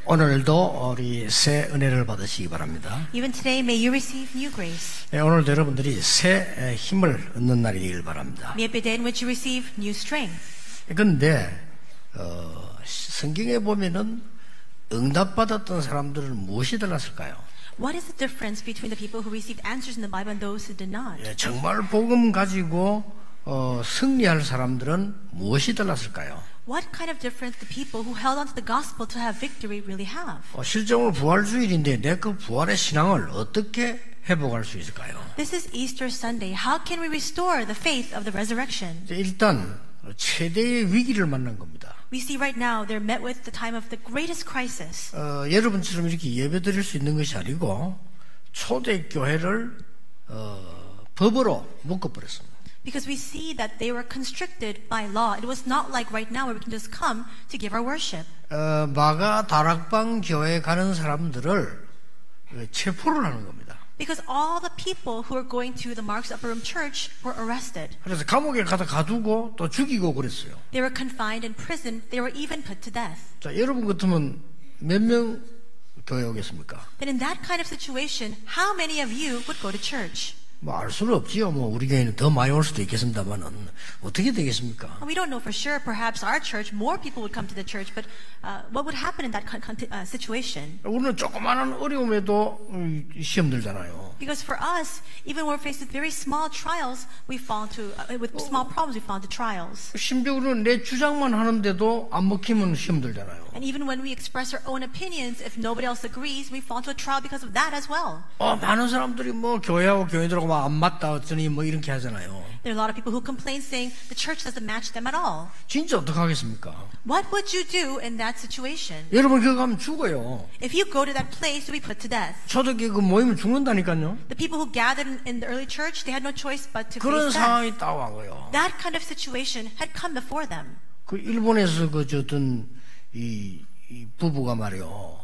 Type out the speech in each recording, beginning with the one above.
오늘도 우리 새 은혜를 받으시기 바랍니다. Even today, may you receive new grace. 오늘도 여러분들이 새 힘을 얻는 날이 되길 바랍니다. May it be a day in which you receive new strength. 그런데 성경에 보면은 응답받았던 사람들은 무엇이 달랐을까요? What is the difference between the people who received answers in the Bible and those who did not? 정말 복음 가지고 승리할 사람들은 무엇이 달랐을까요? What kind of difference the people who held on to the gospel to have victory really have? 실제로 부활주일인데 내 그 부활의 신앙을 어떻게 회복할 수 있을까요? This is Easter Sunday. How can we restore the faith of the resurrection? 일단 최대의 위기를 만난 겁니다. We see right now they're met with the time of the greatest crisis. 여러분처럼 이렇게 예배 드릴 수 있는 것이 아니고 초대교회를 법으로 묶어버렸습니다. Because we see that they were constricted by law. It was not like right now where we can just come to give our worship. 마가 다락방 교회 가는 사람들을 체포를 하는 겁니다. Because all the people who were going to the Mark's Upper Room Church were arrested. 그래서 감옥에 가두고 또 죽이고 그랬어요. They were confined in prison. They were even put to death. 자, 여러분 같으면 몇 명 교회 오겠습니까? Then in that kind of situation, how many of you would go to church? 알 수는 없지요. 우리 교회는 더 많이 올 수도 있겠습니다만은 어떻게 되겠습니까? We don't know for sure. Perhaps our church, more people would come to the church. But what would happen in that situation? 우리는 조그마한 어려움에도 시험 들잖아요. Because for us, even when we're faced with very small trials, we fall into with small problems, we fall into trials. 심지어 우리는 내 주장만 하는데도 안 먹히면 시험 들잖아요. And even when we express our own opinions, if nobody else agrees, we fall into a trial because of that as well. 많은 사람들이 교회하고 교인들하고 안 맞다 어쩌니 이렇게 하잖아요. There are a lot of people who complain saying the church doesn't match them at all. 진짜 어떡하겠습니까? What would you do in that situation? 여러분 거기 가면 죽어요. If you go to that place, you'll be put to death. 초대교회 그 모이면 죽는다니까요. The people who gathered in the early church, they had no choice but to 그런 face death. 상황이 딱 와고요. That kind of situation had come before them. 그 일본에서 어떤 이 부부가 말이요.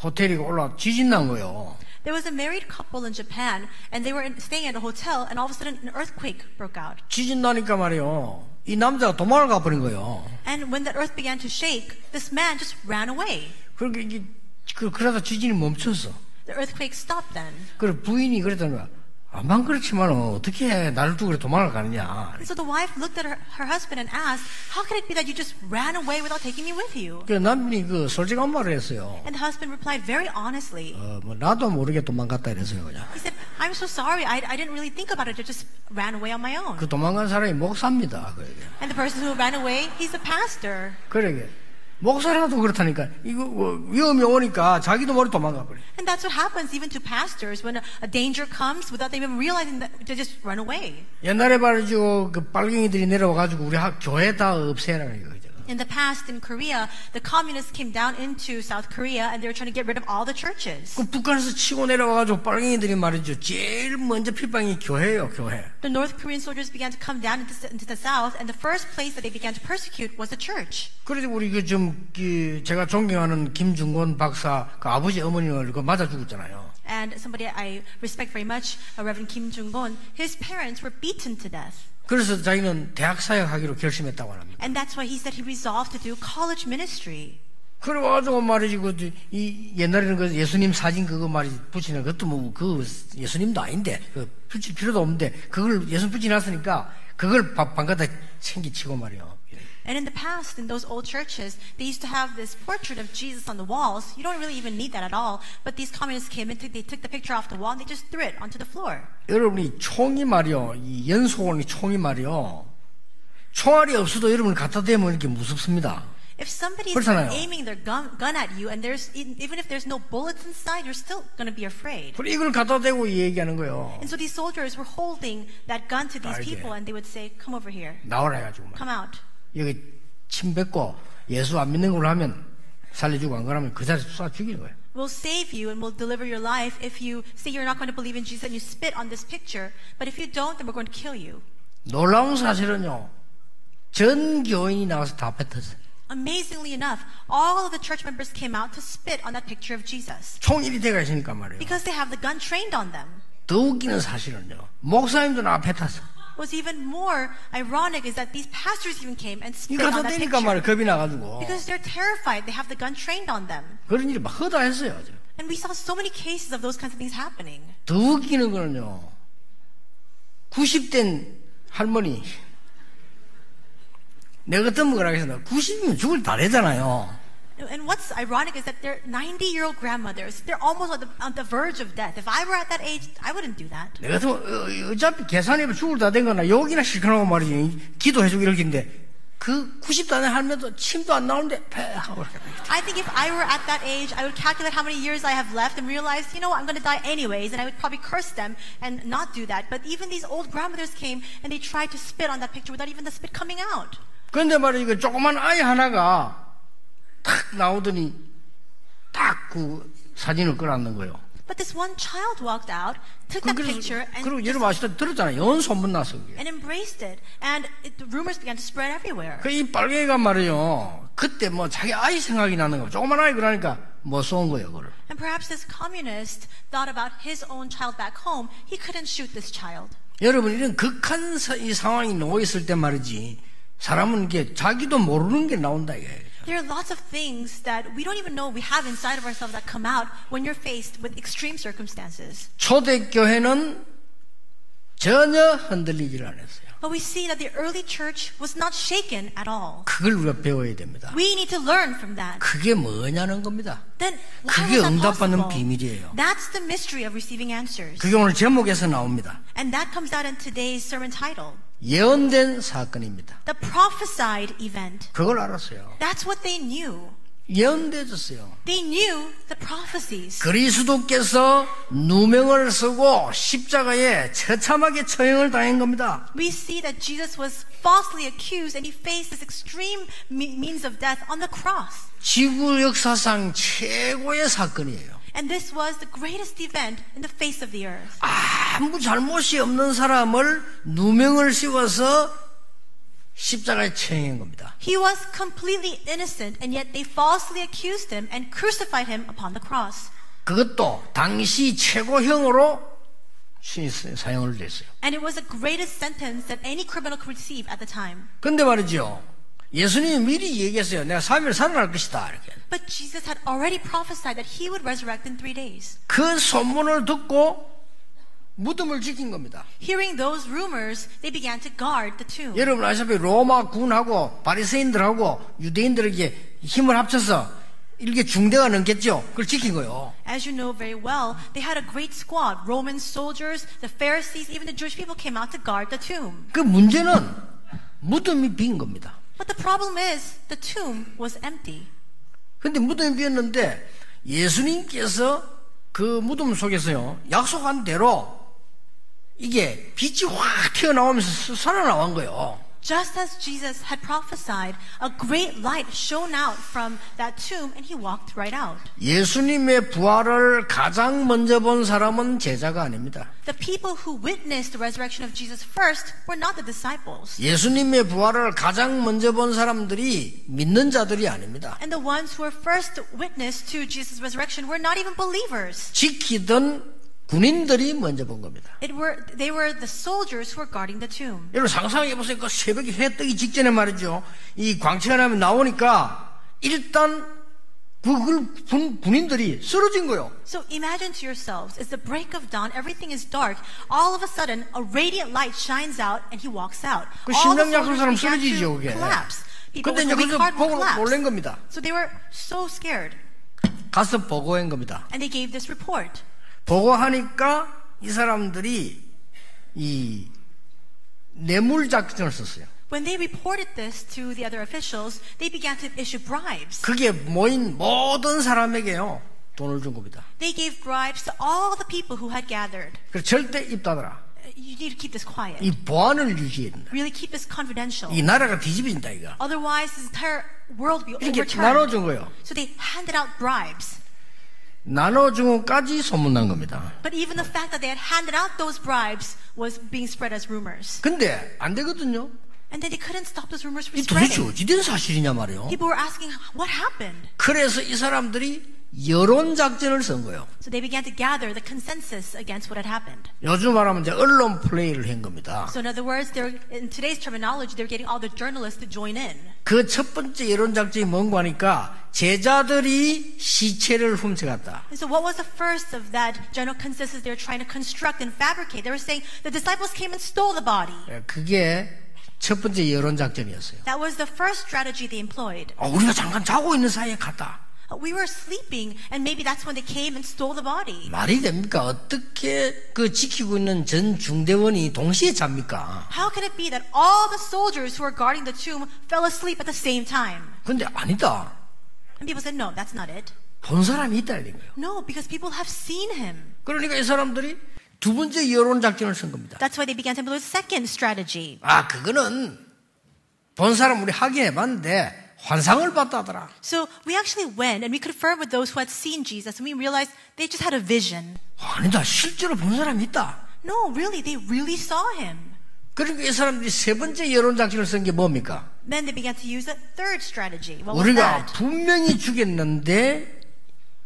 호텔이 지진 난 거요. There was a married couple in Japan, and they were staying at a hotel, and all of a sudden an earthquake broke out. 지진 나니까 말이요. 이 남자가 도망을 가버린 거예요. And when the earth began to shake, this man just ran away. 그러다 지진이 멈췄어. The earthquake stopped then. 그래 부인이 그랬다는 거야. 아만 그렇지만 어떻게 나를 두고 도망을 가느냐. And so the wife looked at her husband and asked, "How can it be that you just ran away without taking me with you?" 그 남편이 솔직한 말을 했어요. And the husband replied very honestly. 나도 모르게 도망갔다 이랬어요 그냥. He said, "I'm so sorry. I didn't really think about it. I just ran away on my own." 그 도망간 사람이 목사입니다. 그러게. And the person who ran away, he's a pastor. 그러게. 목사라도 그렇다니까. 이거 위험이 오니까 자기도 모르게 도망가 버려. And that's what happens even to pastors when a danger comes without them even realizing that they just run away. 옛날에 말이죠. 그 빨갱이들이 내려와가지고 우리 교회 다 없애라 이거죠. In the past in Korea, the communists came down into South Korea and they were trying to get rid of all the churches. 그 북한에서 치고 내려와가지고 빨갱이들이 말이죠. 제일 먼저 필방이 교회예요, 교회. The North Korean soldiers began to come down into the south, and the first place that they began to persecute was the church. 그래서 우리 제가 존경하는 김중곤 박사 그 아버지 어머니를 맞아 죽었잖아요. And somebody I respect very much, Reverend Kim Jung-gon, his parents were beaten to death. 그래서 자기는 대학 사역하기로 결심했다고 합니다. And that's why he said he resolved to do college ministry. 그래가지고 말이지 이 옛날에는 그 예수님 사진 그거 붙이는 것도 그 예수님도 아닌데 붙일 필요도 없는데 그걸 예수 붙여놨으니까 그걸 방가다 챙기치고 말이요. And in the past, in those old churches, they used to have this portrait of Jesus on the walls. You don't really even need that at all. But these communists came in, they took the picture off the wall, and they just threw it onto the floor. 여러분이 총이 말이요, 이 연소원이 총이 말이요, 총알이 없어도 여러분 갖다 대면 이렇게 무섭습니다. If somebody's 그렇잖아요. aiming their gun at you, and even if there's no bullets inside, you're still going to be afraid. 그래 이걸 갖다 대고 얘기하는 거예요. And so these soldiers were holding that gun to these 알게. people, and they would say, "Come over here, 나오라 해가지고 come out." 여기 침 뱉고 예수 안 믿는 걸로 하면 살려주고 안 그러면 그 자리에서 쏴 죽이는 거예요. We'll save you and we'll deliver your life if you say you're not going to believe in Jesus and you spit on this picture. But if you don't, then we're going to kill you. 놀라운 사실은요, 전 교인이 나와서 다 뱉었어요. Amazingly enough, all of the church members came out to spit on that picture of Jesus. 총일이 돼가 있으니까 말이에요. Because they have the gun trained on them. 더 웃기는 사실은요, 목사님도 나 뱉었어. was even more ironic is that these pastors even came and spit 이거 on 갖다 that 대니까 picture. 말이야 겁이 나가지고 Because they're terrified. They have the gun trained on them. 그런 일이 막 허다했어요. 아주. And we saw so many cases of those kinds of things happening. 더 웃기는 거는요. 90된 할머니 내 같은 거라 해서 90이면 죽을 다 되잖아요. And what's ironic is that they're 90-year-old grandmothers. They're almost on the verge of death. If I were at that age, I wouldn't do that. 내 같으면 어차피 계산해면 죽을 다 된 거나 여기나 실컷하고 말이지 기도해주고 이렇게인데 그 90도 안 된 할머니도 침도 안 나오는데 배 하고 이렇게 I think if I were at that age, I would calculate how many years I have left and realize, you know what, I'm going to die anyways, and I would probably curse them and not do that. But even these old grandmothers came and they tried to spit on that picture without even the spit coming out. 그런데 말이야 이거 조그만 아이 하나가 탁 나오더니 딱 그 사진을 끌어안는 거예요. But this one child walked out, took that picture, 그리고 and, 여러분 아시다 들었잖아요. 연 소문 났어 그게. and embraced it. And the rumors began to spread everywhere. 그 이 빨갱이가 말이요. 그때 뭐 자기 아이 생각이 나는 거. 조그만 아이 그러니까 못 쏜 거예요, 그걸. And perhaps this communist thought about his own child back home. He couldn't shoot this child. 여러분 이런 극한 이 상황이 놓여 있을 때 말이지. 사람은 이게 자기도 모르는 게 나온다 이게. There are lots of things that we don't even know we have inside of ourselves that come out when you're faced with extreme circumstances. 초대교회는 전혀 흔들리질 않았어요. But we see that the early church was not shaken at all. 그걸 우리가 배워야 됩니다. We need to learn from that. 그게 뭐냐는 겁니다. Then why 그게 was that 응답받는 possible? 비밀이에요. That's the mystery of receiving answers. 그게 오늘 제목에서 나옵니다. And that comes out in today's sermon title. 예언된 사건입니다. The prophesied event. 그걸 알았어요. That's what they knew. 예언되었어요. They knew the prophecies. 그리스도께서 누명을 쓰고 십자가에 처참하게 처형을 당한 겁니다. We see that Jesus was falsely accused and he faced this extreme means of death on the cross. 지구 역사상 최고의 사건이에요. And this was the greatest event in the face of the earth. 아무 잘못이 없는 사람을 누명을 씌워서 십자가에 처형한 겁니다. He was completely innocent and yet they falsely accused him and crucified him upon the cross. 그것도 당시 최고형으로 사형을 냈어요. And it was the greatest sentence that any criminal could receive at the time. 근데 말이죠. 예수님이 미리 얘기했어요. 내가 3일 살아날 것이다. 이렇게. But Jesus had already prophesied that he would resurrect in 3 days. 그 소문을 듣고 무덤을 지킨 겁니다. Hearing those rumors, they began to guard the tomb. 여러분 아시다시피 로마 군하고 바리새인들하고 유대인들에게 힘을 합쳐서 이렇게 중대가 넘겠죠. 그걸 지킨 거예요. As you know very well, they had a great squad. Roman soldiers, the Pharisees, even the Jewish people came out to guard the tomb. 그 문제는 무덤이 빈 겁니다. But the problem is, the tomb was empty. 근데 무덤이 비었는데 예수님께서 그 무덤 속에서요 약속한 대로 이게 빛이 확 튀어나오면서 살아나온 거예요. Just as Jesus had prophesied, a great light shone out from that tomb and he walked right out. 예수님의 부활을 가장 먼저 본 사람은 제자가 아닙니다. The people who witnessed the resurrection of Jesus first were not the disciples. 예수님의 부활을 가장 먼저 본 사람들이 믿는 자들이 아닙니다. And the ones who were first witness to Jesus' resurrection were not even believers. 지키던 군인들이 먼저 본 겁니다. They were the soldiers who were guarding the tomb. 여러분 상상해 보세요. 그 새벽에 해 뜨기 직전에 말이죠. 이 광채가 나면 나오니까 일단 그걸 군인들이 쓰러진 거예요. So imagine to yourselves, it's the break of dawn, everything is dark. All of a sudden, a radiant light shines out and he walks out. 그 All the 심장 약한 사람 soldiers began 쓰러지죠, to 그게. collapse. People 근데 with 이제 a weak 그래서 heart will 보고 collapse. 놀란 겁니다. So they were so scared. 가서 보고한 겁니다. And they gave this report. 보고하니까 이 사람들이 이 뇌물 작전을 썼어요. When they reported this to the other officials, they began to issue bribes. 그게 모인 모든 사람에게요 돈을 준 겁니다. They gave bribes to all the people who had gathered. 그래서 절대 입 닫아라. You need to keep this quiet. 이 보안을 유지해야 된다. Really keep this confidential. 이 나라가 뒤집어진다 이거. Otherwise, this entire world will be 이렇게 overturned. 나눠준 거예요. So they handed out bribes. 나눠준 것까지 소문난 겁니다. But even the fact that they had handed out those bribes was being spread as rumors. 근데 안 되거든요. And then they couldn't stop those rumors from 이 도대체 spreading. 어찌 된 사실이냐 말이에요. People were asking, what happened? 그래서 이 사람들이 여론 작전을 쓴 거예요. So they began to gather the consensus against what had happened. 요즘 말하면 이제 언론 플레이를 한 겁니다. So in other words, in today's terminology, they're getting all the journalists to join in. 그 첫 번째 여론 작전이 뭔가 하니까 제자들이 시체를 훔쳐갔다. And so what was the first of that general consensus they were trying to construct and fabricate? They were saying the disciples came and stole the body. 그게 첫 번째 여론 작전이었어요. That was the first strategy they employed. 우리가 잠깐 자고 있는 사이에 갔다. We were sleeping, and maybe that's when they came and stole the body. 말이 됩니까? 어떻게 그 지키고 있는 전 중대원이 동시에 잡니까? How can it be that all the soldiers who were guarding the tomb fell asleep at the same time? 근데 아니다. And people said, no, that's not it. 본 사람이 있다 이런 거예요. No, because people have seen him. 그러니까 이 사람들이 두 번째 여론 작전을 쓴 겁니다. That's why they began to employ the second strategy. 그거는 본 사람 우리 확인해 봤는데 환상을 봤다더라. So we actually went and we confirmed with those who had seen Jesus, and we realized they just had a vision. 아니다. 실제로 본 사람이 있다. No, really, they really saw him. 그러니까 이 사람들이 세 번째 여론 작전을 쓴 게 뭡니까? Then they began to use a third strategy. What was 우리가 that? 분명히 죽였는데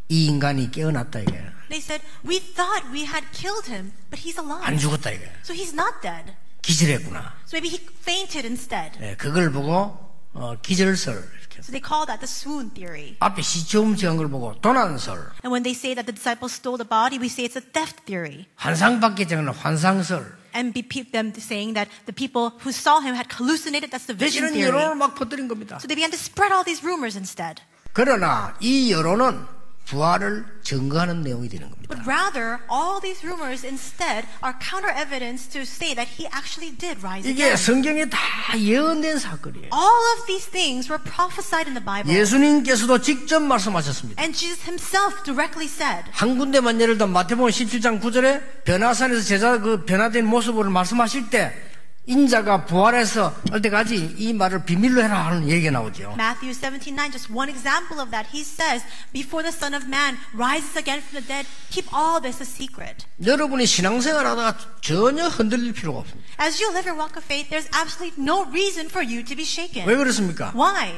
이 인간이 깨어났다 이거야. They said, we thought we had killed him, but he's 안 alive. 죽었다 이거야. So he's not dead. 기절했구나. So maybe he fainted instead. 그걸 보고 기절설 이렇게. So they call that the swoon theory. 앞에 시체 훔쳐간 걸 보고 도난설. And when they say that the disciples stole the body, we say it's a theft theory. 환상밖에 적은 환상설. And them saying that the people who 사w him had hallucinated, that's the vision 이런 theory. 여론을 막 퍼뜨린 겁니다. So they began to spread all these rumors instead. 그러나 이 여론은 부활을 증거하는 내용이 되는 겁니다. But rather, all these rumors instead are counter evidence to say that he actually did rise 이게 again. 성경에 다 예언된 사건이에요. All of these things were prophesied in the Bible. 예수님께서도 직접 말씀하셨습니다. And Jesus himself directly said. 한 군데만 예를 들면 마태복음 17장 9절에 변화산에서 제자 그 변화된 모습을 말씀하실 때 인자가 부활해서 올 때까지 이 말을 비밀로 해라 하는 얘기가 나오죠. Matthew 17:9, just one example of that. He says, before the Son of Man rises again from the dead, keep all this a secret. 여러분이 신앙생활 하다가 전혀 흔들릴 필요가 없습니다. As you live your walk of faith, there's absolutely no reason for you to be shaken. 왜 그렇습니까? Why?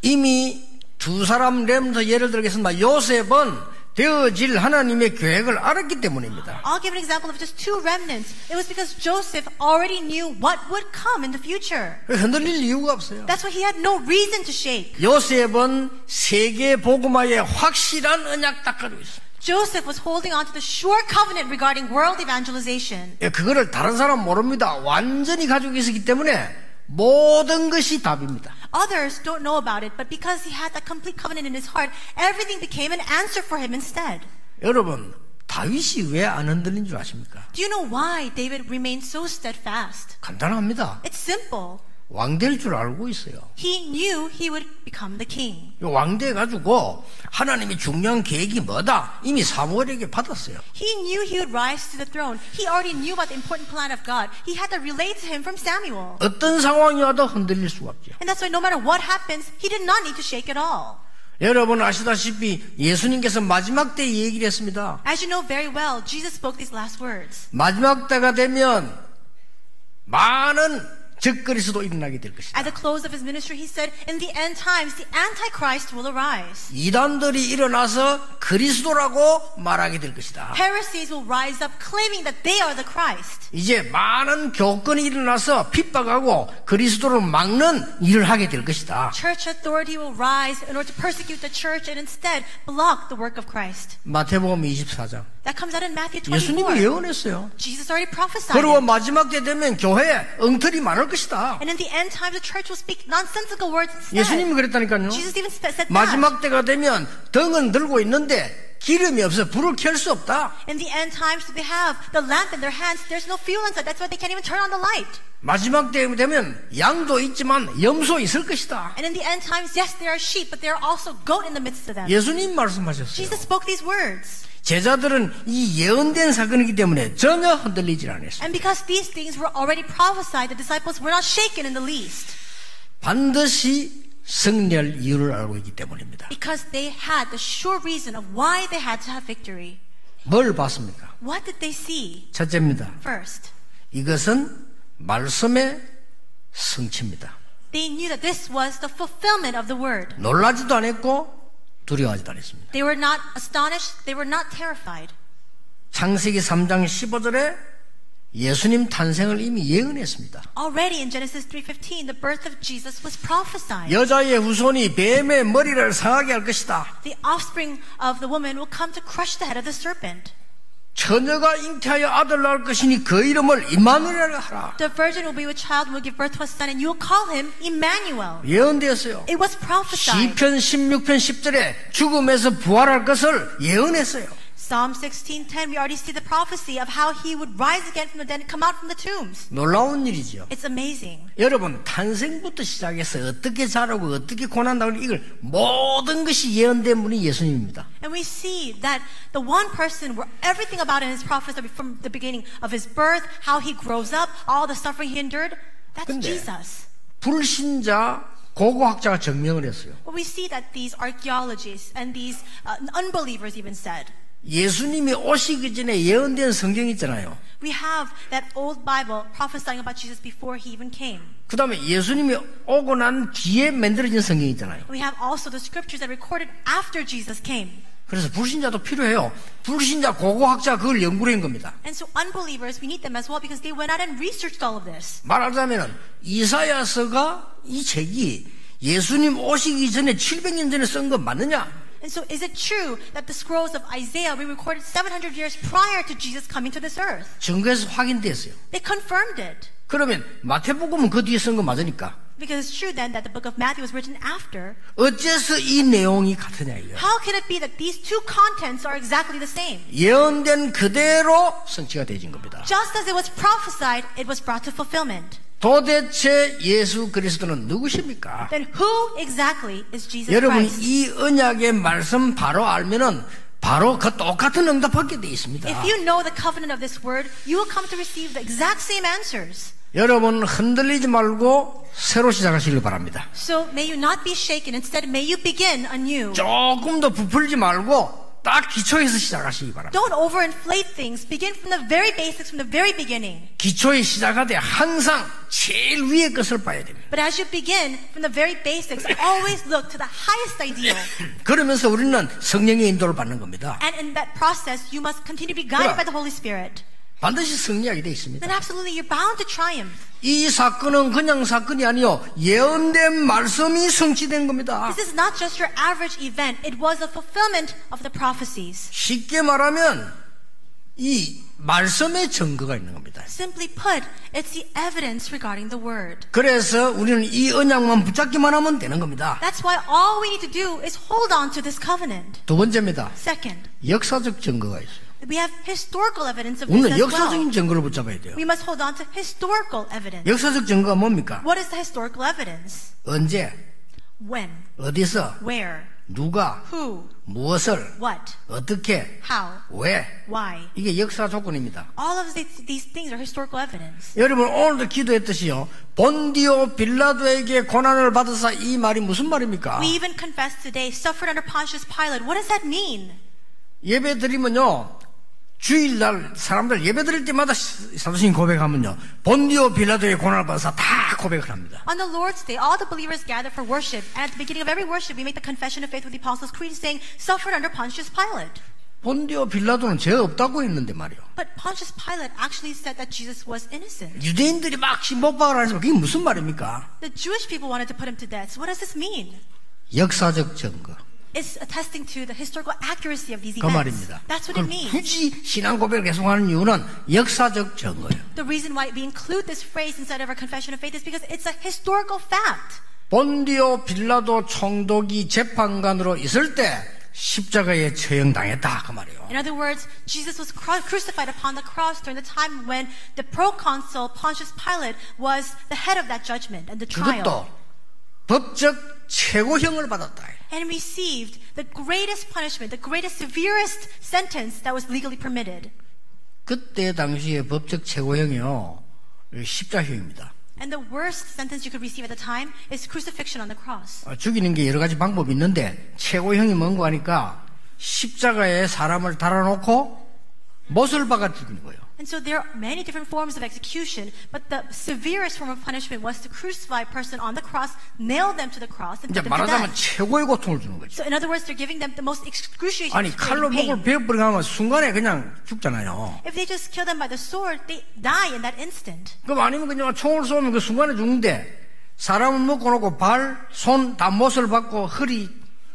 이미 두 사람 렘서 예를 들겠습니다. 요셉은 되어질 하나님의 계획을 알았기 때문입니다. I'll give an example of just two remnants. It was because Joseph already knew what would come in the future. 흔들릴 이유가 없어요. That's why he had no reason to shake. 요셉은 세계 복음화의 확실한 언약 딱 가지고 있어요. Joseph was holding on to the sure covenant regarding world evangelization. 그거를 다른 사람 모릅니다. 완전히 가지고 있었기 때문에 모든 것이 답입니다. Others don't know about it, but because he had that complete covenant in his heart, everything became an answer for him instead. 여러분, 다윗이 왜 안 흔들린 줄 아십니까? Do you know why David remained so steadfast? 간단합니다. It's simple. 왕 될 줄 알고 있어요. He knew he would become the king. 왕 돼가지고 하나님이 중요한 계획이 뭐다 이미 사무엘에게 받았어요. He knew he would rise to the throne. He already knew about the important plan of God. He had to relate to him from Samuel. 어떤 상황이 와도 흔들릴 수가 없죠. And that's why no matter what happens, he did not need to shake at all. 여러분 아시다시피 예수님께서 마지막 때 얘기를 했습니다. As you know very well, Jesus spoke these last words. 마지막 때가 되면 많은 적그리스도 일어나게 될 것이다. At the close of his ministry, he said, in the end times, the Antichrist will arise. 이단들이 일어나서 그리스도라고 말하게 될 것이다. Heresies will rise up claiming that they are the Christ. 이제 많은 교권이 일어나서 핍박하고 그리스도를 막는 일을 하게 될 것이다. Church authority will rise in order to persecute the church and instead block the work of Christ. 마태복음 24장. That comes out in Matthew 예수님이 24. 예언했어요. Jesus already prophesied 그리고 it. 마지막 때 되면 교회에 엉터리 많을 것이다. And in the end times, the church will speak nonsensical words instead. 예수님이 그랬다니까요. Jesus even said that. 마지막 때가 되면 등은 들고 있는데 기름이 없어 불을 켤 수 없다. In the end times, they have the lamp in their hands. There's no fuel inside. That's why they can't even turn on the light. 마지막 때 되면 양도 있지만 염소 있을 것이다. And in the end times, yes, there are sheep, but there are also goat in the midst of them. 예수님 말씀하셨어요. Jesus spoke these words. 제자들은 이 예언된 사건이기 때문에 전혀 흔들리질 않았어요. And because these things were already prophesied, the disciples were not shaken in the least. 반드시 승리할 이유를 알고 있기 때문입니다. Because they had the sure reason of why they had to have victory. 뭘 봤습니까? What did they see? 첫째입니다. First, 이것은 말씀의 성취입니다. they knew that this was the fulfillment of the word. 놀라지도 않았고 두려워하지도 않았습니다. They were not astonished. They were not terrified. 창세기 3장 15절에 예수님 탄생을 이미 예언했습니다. Already in Genesis 3:15, the birth of Jesus was prophesied. 여자의 후손이 뱀의 머리를 상하게 할 것이다. The offspring of the woman will come to crush the head of the serpent. 처녀가 잉태하여 아들 낳을 것이니 그 이름을 임마누엘이라 하라. The virgin will be with child and will give birth to a son, and you will call him Emmanuel. 예언되었어요. It was prophesied. 시편 16편 10절에 죽음에서 부활할 것을 예언했어요. Psalm 16:10, we already see the prophecy of how he would rise again from the dead and come out from the tombs. 놀라운 일이죠. It's amazing. 여러분, 탄생부터 시작해서 어떻게 자라고 어떻게 고난당하고 이걸 모든 것이 예언된 분이 예수님입니다. And we see that the one person where everything about him is prophesied from the beginning of his birth, how he grows up, all the suffering he endured, that's 근데 Jesus. 불신자 고고학자가 증명을 했어요. But we see that these archaeologists and these unbelievers even said, 예수님이 오시기 전에 예언된 성경 있잖아요. we have that old Bible prophesying about Jesus before he even came. 그 다음에 예수님이 오고 난 뒤에 만들어진 성경 있잖아요. We have also the scriptures that recorded after Jesus came. 그래서 불신자도 필요해요. 불신자 고고학자 그걸 연구를 한 겁니다. And so unbelievers, we need them as well because they went out and researched all of this. 말하자면 이사야서가 이 책이 예수님 오시기 전에 700년 전에 쓴 거 맞느냐? And so is it true that the scrolls of Isaiah were recorded 700 years prior to Jesus coming to this earth? 증거에서 확인됐어요. They confirmed it. 그러면 마태복음은 그 뒤에 쓴 거 맞으니까 Because it's true then that the book of Matthew was written after. 어째서 이 내용이 같으냐 이거예요. How can it be that these two contents are exactly the same? 예언된 그대로 성취가 되어진 겁니다. Just as it was prophesied, it was brought to fulfillment. 도대체 예수 그리스도는 누구십니까? Then who exactly is Jesus 여러분 Christ? 이 언약의 말씀 바로 알면은 바로 그 똑같은 응답하게 돼 있습니다. If you know the covenant of this word, you will come to receive the exact same answers. 여러분 흔들리지 말고 새로 시작하시길 바랍니다. So may you not be shaken. Instead, may you begin anew. 조금 더 부풀지 말고 딱 기초에서 시작하시기 바랍니다. Don't overinflate things. Begin from the very basics, from the very beginning. 기초에 시작하되 항상 제일 위의 것을 봐야 됩니다. But as you begin from the very basics, always look to the highest ideal. 그러면서 우리는 성령의 인도를 받는 겁니다. And in that process, you must continue to be guided by the Holy Spirit. 반드시 승리하게 되어 있습니다. Then absolutely, you're bound to triumph. 이 사건은 그냥 사건이 아니요 예언된 말씀이 성취된 겁니다. This is not just your average event. It was a fulfillment of the prophecies. 쉽게 말하면 이 말씀의 증거가 있는 겁니다. Simply put, it's the evidence regarding the word. 그래서 우리는 이 언약만 붙잡기만 하면 되는 겁니다. That's why all we need to do is hold on to this covenant. 두 번째입니다. Second, 역사적 증거가 있어요. we have historical evidence of this 우리는 as well. 역사적인 증거를 붙잡아야 돼요. We must hold on to historical evidence. 역사적 증거가 뭡니까? What is the historical evidence? 언제, When? 어디서, Where? 누가, Who? 무엇을, What? 어떻게, How? 왜. Why? 이게 역사 조건입니다. All of these things are historical evidence. 여러분 오늘도 기도했듯이요. 본디오 빌라도에게 고난을 받으사 이 말이 무슨 말입니까? We even confess today, suffered under Pontius Pilate. What does that mean? 예배 드리면요. 주일날 사람들 예배 드릴 때마다 사도신 고백하면요. 본디오 빌라도의 고난을 받아서 다 고백을 합니다. On the Lord's Day, all the believers gather for worship. And at the beginning of every worship, we make the confession of faith with the Apostles' Creed saying, suffered under Pontius Pilate. 본디오 빌라도는 죄 없다고 했는데 말이요. But Pontius Pilate actually said that Jesus was innocent. 유대인들이 막 신복박을 하지만 그게 무슨 말입니까? The Jewish people wanted to put him to death. So what does this mean? 역사적 증거. It's attesting to the historical accuracy of these 그 events. 말입니다. That's what 그럼 it means. 굳이 신앙 고백을 계속하는 이유는 역사적 증거예요. The reason why we include this phrase inside of our confession of faith is because it's a historical fact. 본디오 빌라도 총독이 재판관으로 있을 때 십자가에 처형당했다 그 말이에요. In other words, Jesus was crucified upon the cross during the time when the proconsul Pontius Pilate was the head of that judgment and the trial. 그것도 법적 최고형을 받았다. And received the greatest punishment, the greatest, severest sentence that was legally permitted. 그때 당시에 법적 최고형이요 십자형입니다. And the worst sentence you could receive at the time is crucifixion on the cross. 죽이는 게 여러 가지 방법이 있는데 최고형이 뭔가 하니까 십자가에 사람을 달아놓고 못을 박아 죽이는 거예요. And so there are many different forms of execution, but the severest form of punishment was to crucify a person on the cross, nail them to the cross, and 이제 put them to 말하자면 death. 최고의 고통을 주는 거죠. So in other words, they're giving them the most excruciating 아니 칼로 pain. 목을 베어버리고 하면 순간에 그냥 죽잖아요. If they just kill them by the sword, they die in that instant. 그럼 아니면 그냥 총을 쏘면 그 순간에 죽는데 사람은 묶어놓고 발, 손 다 못을 박고 허리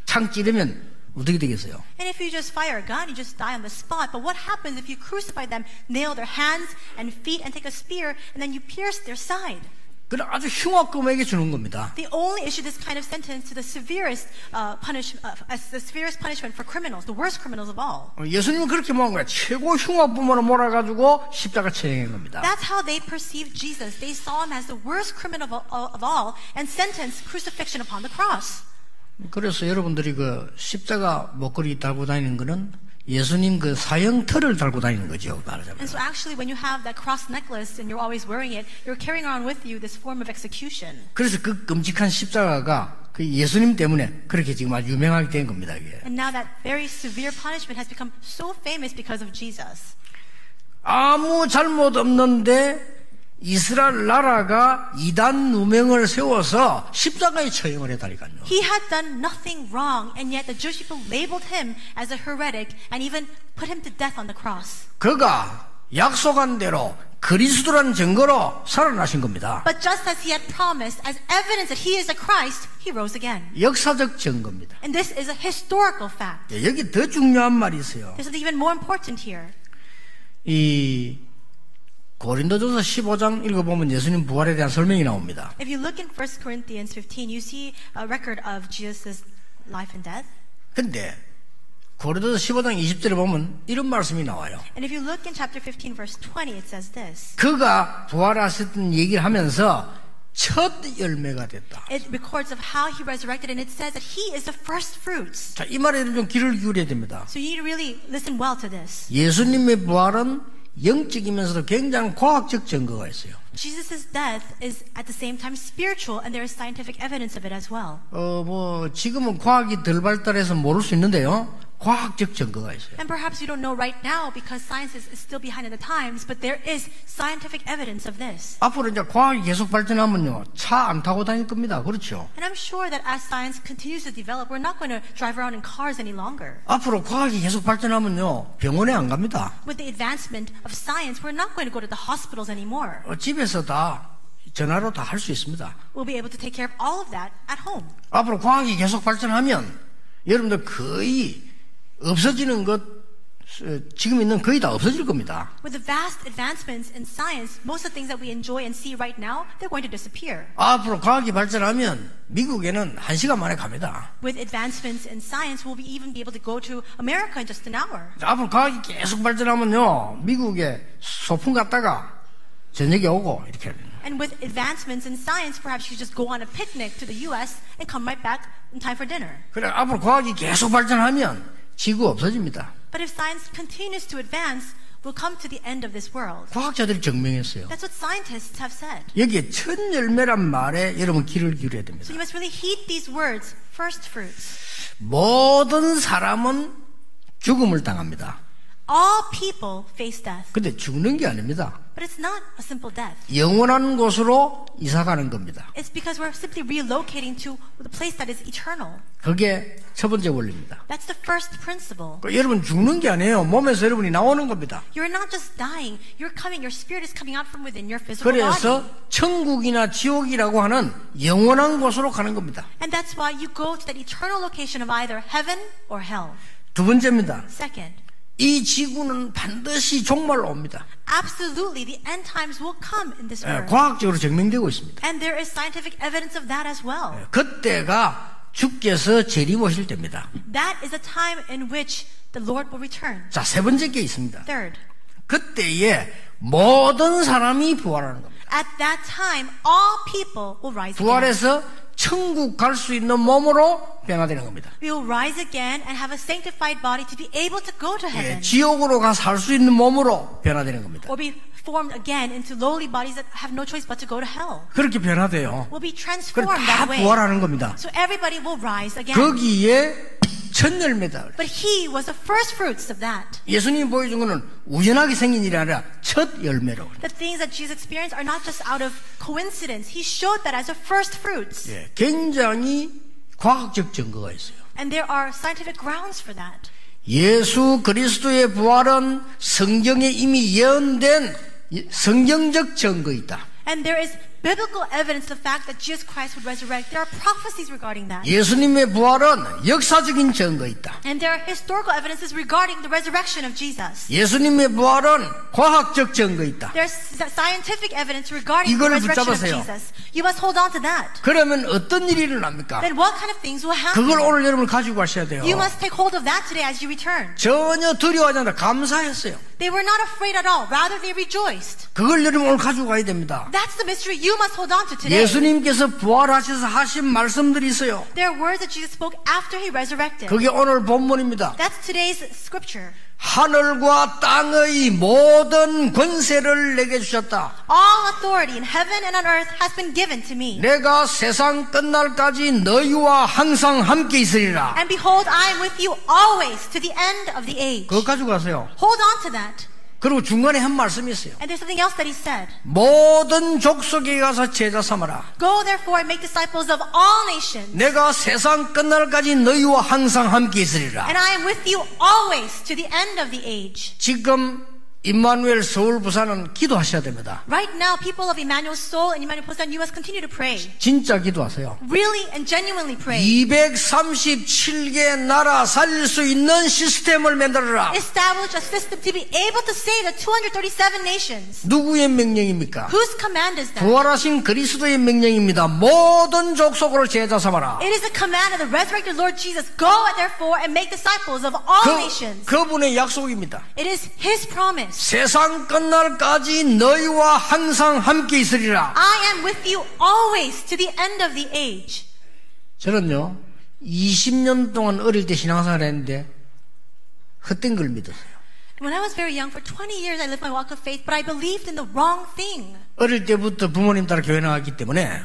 창 찌르면 어떻게 되겠어요? And if you just fire a gun, you just die on the spot. But what happens if you crucify them, nail their hands and feet, and take a spear, and then you pierce their side? 그럼 아주 흉악금에게 주는 겁니다. They only issue this kind of sentence to the severest punishment for criminals, the worst criminals of all. 예수님은 그렇게 모은 거야. 최고 흉악범으로 몰아가지고 십자가 처형한 겁니다. That's how they perceived Jesus. They saw him as the worst criminal of all and sentenced crucifixion upon the cross. 그래서 여러분들이 그 십자가 목걸이 달고 다니는 거는 예수님 그 사형틀을 달고 다니는 거죠, 말하자면. And so actually when you have that cross necklace and you're always wearing it, you're carrying around with you this form of execution. 그래서 그 끔찍한 십자가가 그 예수님 때문에 그렇게 지금 아주 유명하게 된 겁니다, 이게. And now that very severe punishment has become so famous because of Jesus. 아무 잘못 없는데 이스라엘 나라가 이단 누명을 세워서 십자가에 처형을 해달라니까요. He had done nothing wrong, and yet the Jewish people labeled him as a heretic and even put him to death on the cross. 그가 약속한 대로 그리스도라는 증거로 살아나신 겁니다. But just as he had promised, as evidence that he is the Christ, he rose again. 역사적 증거입니다. And this is a historical fact. 여기 더 중요한 말이 있어요. There's something even more important here. 이 고린도전서 15장 읽어보면 예수님 부활에 대한 설명이 나옵니다. If you look in 1 Corinthians 15, you see a record of Jesus' life and death. 근데 고린도서 15장 20절에 보면 이런 말씀이 나와요. And if you look in chapter 15, verse 20, it says this. 그가 부활하셨던 얘기를 하면서 첫 열매가 됐다. It records of how he resurrected, and it says that he is the first fruits. 자, 이 말에 좀 귀를 기울여야 됩니다. So you need to really listen well to this. 예수님의 부활은 영적이면서도 굉장히 과학적 증거가 있어요. Jesus' death is at the same time spiritual, and there is scientific evidence of it as well. 지금은 과학이 덜 발달해서 모를 수 있는데요. 과학적 증거가 있어요. And perhaps you don't know right now because science is still behind in the times, but there is scientific evidence of this. 앞으로 이제 과학이 계속 발전하면요, 차 안 타고 다닐 겁니다. 그렇죠? And I'm sure that as science continues to develop, we're not going to drive around in cars any longer. 앞으로 과학이 계속 발전하면요, 병원에 안 갑니다. With the advancement of science, we're not going to go to the hospitals anymore. 집에서 다 전화로 다 할 수 있습니다. We'll be able to take care of all of that at home. 앞으로 과학이 계속 발전하면 여러분들 거의 없어지는 것, 지금 있는 거의 다 없어질 겁니다. With the vast advancements in science, most of the things that we enjoy and see right now, they're going to disappear. 앞으로 과학이 발전하면 미국에는 1시간 만에 갑니다. With advancements in science, we'll even be able to go to America in just an hour. 앞으로 과학이 계속 발전하면요, 미국에 소풍 갔다가 저녁에 오고 이렇게 해요. And with advancements in science, perhaps you just go on a picnic to the U.S. and come right back in time for dinner. 그래 앞으로 과학이 계속 발전하면 지구 없어집니다. But if science continues to advance, we'll come to the end of this world. 과학자들이 증명했어요. That's what scientists have said. 여기에 첫 열매란 말에 여러분 귀를 기울여야 So 됩니다. you must really heed these words, first fruits. 모든 사람은 죽음을 당합니다. All people face death. 근데 죽는 게 아닙니다. But it's not a simple death. 영원한 곳으로 이사가는 겁니다. It's because we're simply relocating to the place that is eternal. 그게 첫 번째 원리입니다. That's the first principle. 여러분 죽는 게 아니에요. 몸에서 여러분이 나오는 겁니다. You're not just dying. You're coming. Your spirit is coming out from within your physical 그래서 body. 천국이나 지옥이라고 하는 영원한 곳으로 가는 겁니다. And that's why you go to that eternal location of either heaven or hell. 두 번째입니다. Second, 이 지구는 반드시 종말로 옵니다. absolutely, the end times will come in this earth. 과학적으로 증명되고 있습니다. And there is scientific evidence of that as well. 그때가 주께서 재림오실 때입니다. That is a time in which the Lord will return. 자, 세 번째 게 있습니다. Third, 그때에 모든 사람이 부활하는 겁니다. at that time, all people will rise again. 부활해서 천국 갈 수 있는 몸으로 변화되는 겁니다. We will rise again and have a sanctified body to be able to go to heaven. 지옥으로 가 살 수 있는 몸으로 변화되는 겁니다. Or be formed again into lowly bodies that have no choice but to go to hell. 그렇게 변화돼요. Will be 그럼 transformed 다 that way. 부활하는 겁니다. So everybody will rise again. 거기에 첫 열매다. 그래. But he was the first fruits of that. 예수님이 보여준 것은 우연하게 생긴 일이 아니라 첫 열매라고. 그래. The things that Jesus experienced are not just out of coincidence. He showed that as the first fruits. 예, 굉장히 과학적 증거가 있어요. And there are scientific grounds for that. 예수 그리스도의 부활은 성경에 이미 예언된 성경적 증거이다. And there is biblical evidence of the fact that Jesus Christ would resurrect. There are prophecies regarding that. 예수님의 부활은 역사적인 증거이다. And there are historical evidences regarding the resurrection of Jesus. 예수님의 부활은 과학적 증거이다. There's scientific evidence regarding the 이걸 resurrection of 붙잡으세요. Jesus. You must hold on to that. 그러면 어떤 일이 일어납니까? Then what kind of things will 그걸 happen? 오늘 여러분 가지고 가셔야 돼요. You must take hold of that today as you return. 전혀 두려워하지 않는다. 감사했어요. They were not afraid at all. Rather, they rejoiced. 그걸 여러분 오늘 가지고 가야 됩니다. That's the mystery you must hold on to today. 예수님께서 부활하셔서 하신 말씀들이 있어요. There are words that Jesus spoke after he resurrected. 그게 오늘 본문입니다. That's today's scripture. 하늘과 땅의 모든 권세를 내게 주셨다. All authority in heaven and on earth has been given to me. 내가 세상 끝날까지 너희와 항상 함께 있으리라. And behold, I am with you always to the end of the age. 그거 가지고 가세요. Hold on to that. 그리고 중간에 한 말씀이 있어요. And there's something else that he said. 모든 족속에 가서 제자 삼아라. Go therefore and make disciples of all nations. 내가 세상 끝날까지 너희와 항상 함께 있으리라. And I am with you always to the end of the age. 지금 임마누엘 서울 부산은 기도하셔야 됩니다. Right now, people of Emmanuel Seoul and Emmanuel Busan, you must continue to pray. 진짜 기도하세요. Really and genuinely pray. 237개 나라 살릴 수 있는 시스템을 만들어라. Establish a system to be able to save the 237 nations. 누구의 명령입니까? Whose command is that? 부활하신 그리스도의 명령입니다. 모든 족속으로 제자 삼아라. It is a command of the resurrected Lord Jesus. Go therefore and make disciples of all nations. 그분의 약속입니다. It is His promise. 세상 끝날까지 너희와 항상 함께 있으리라. I am with you always to the end of the age. 저는요 20년 동안 어릴 때 신앙생활을 했는데 헛된 걸 믿었어요. When I was very young, for 20 years I lived my walk of faith, but I believed in the wrong thing. 어릴 때부터 부모님 따라 교회 나갔기 때문에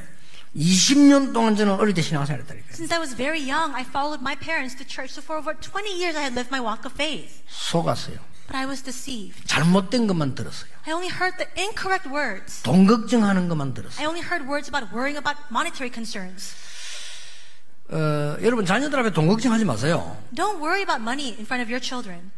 20년 동안 저는 어릴 때 신앙생활을 했다니까요. Since I was very young, I followed my parents to church. So for over 20 years I had lived my walk of faith. 속았어요. But I was deceived. 잘못된 것만 들었어요. I only heard the incorrect words. 돈 걱정하는 것만 들었어요. I only heard words about worrying about monetary concerns. 여러분 자녀들 앞에 돈 걱정하지 마세요. Don't worry about money in front of your children.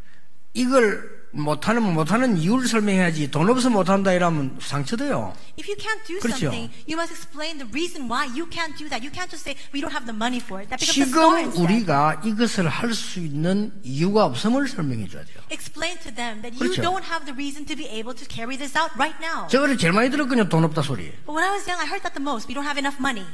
이걸 못하는 이유를 설명해야지 돈 없어서 못한다 이러면 상처돼요. If you can't do 그렇죠. something, you must explain the reason why you can't do that. You can't just say, we don't have the money for it. That becomes a story 지금 instead. 우리가 이것을 할 수 있는 이유가 없음을 설명해 줘야 돼요. Explain to them that you 그렇죠. don't have the reason to be able to carry this out right now. 제가 제일 많이 들었거든요. 돈 없다 소리. But when I was young, I heard that the most. We don't have enough money.